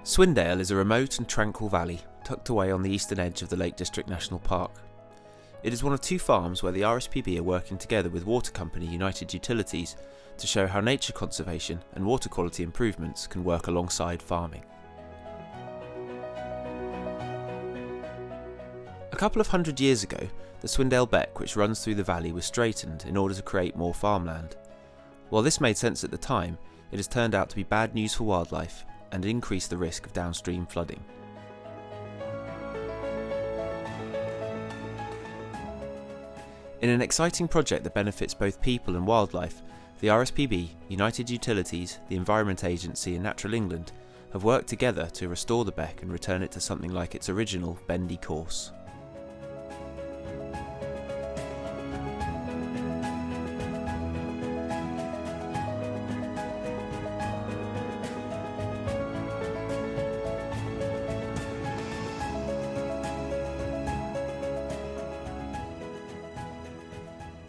Swindale is a remote and tranquil valley tucked away on the eastern edge of the Lake District National Park. It is one of two farms where the RSPB are working together with water company United Utilities to show how nature conservation and water quality improvements can work alongside farming. A couple of hundred years ago, the Swindale Beck which runs through the valley was straightened in order to create more farmland. While this made sense at the time, it has turned out to be bad news for wildlife and increased the risk of downstream flooding. In an exciting project that benefits both people and wildlife, the RSPB, United Utilities, the Environment Agency and Natural England have worked together to restore the beck and return it to something like its original bendy course.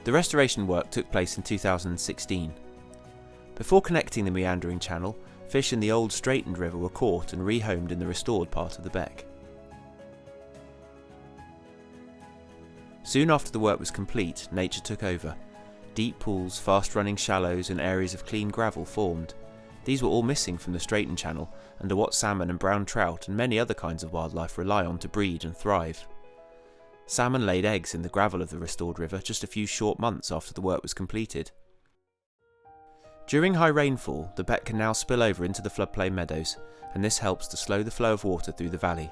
The restoration work took place in 2016. Before connecting the meandering channel, fish in the old straightened river were caught and rehomed in the restored part of the beck. Soon after the work was complete, nature took over. Deep pools, fast-running shallows and areas of clean gravel formed. These were all missing from the straightened channel and are what salmon and brown trout and many other kinds of wildlife rely on to breed and thrive. Salmon laid eggs in the gravel of the restored river just a few short months after the work was completed. During high rainfall, the beck can now spill over into the floodplain meadows, and this helps to slow the flow of water through the valley.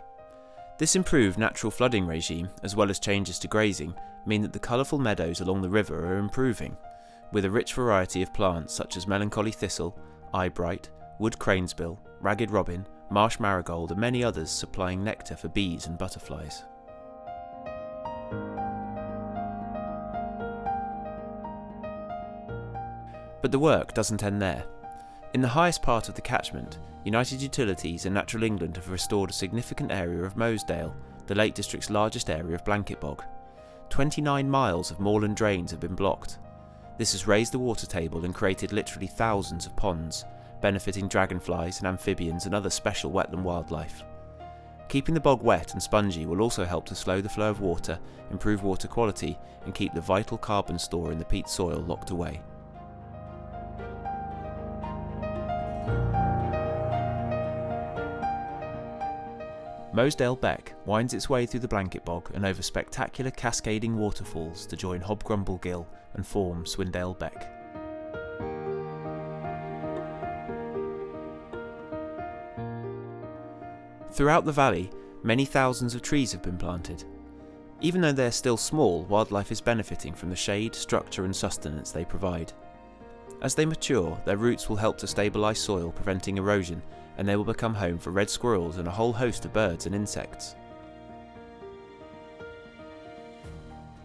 This improved natural flooding regime, as well as changes to grazing, mean that the colourful meadows along the river are improving, with a rich variety of plants such as melancholy thistle, eyebright, wood cranesbill, ragged robin, marsh marigold and many others supplying nectar for bees and butterflies. But the work doesn't end there. In the highest part of the catchment, United Utilities and Natural England have restored a significant area of Haweswater, the Lake District's largest area of blanket bog. 29 miles of moorland drains have been blocked. This has raised the water table and created literally thousands of ponds, benefiting dragonflies and amphibians and other special wetland wildlife. Keeping the bog wet and spongy will also help to slow the flow of water, improve water quality and keep the vital carbon store in the peat soil locked away. Haweswater Beck winds its way through the blanket bog and over spectacular cascading waterfalls to join Hobgrumble Gill and form Swindale Beck. Throughout the valley, many thousands of trees have been planted. Even though they are still small, wildlife is benefiting from the shade, structure and sustenance they provide. As they mature, their roots will help to stabilise soil, preventing erosion, and they will become home for red squirrels and a whole host of birds and insects.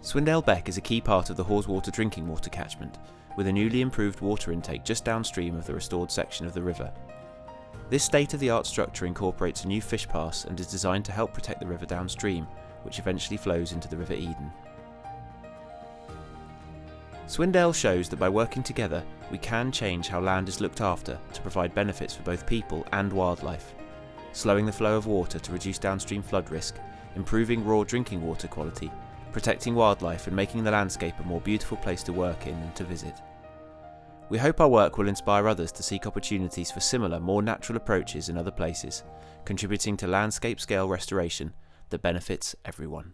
Swindale Beck is a key part of the Haweswater drinking water catchment, with a newly improved water intake just downstream of the restored section of the river. This state-of-the-art structure incorporates a new fish pass and is designed to help protect the river downstream, which eventually flows into the River Eden. Swindale shows that by working together, we can change how land is looked after to provide benefits for both people and wildlife, slowing the flow of water to reduce downstream flood risk, improving raw drinking water quality, protecting wildlife and making the landscape a more beautiful place to work in and to visit. We hope our work will inspire others to seek opportunities for similar, more natural approaches in other places, contributing to landscape-scale restoration that benefits everyone.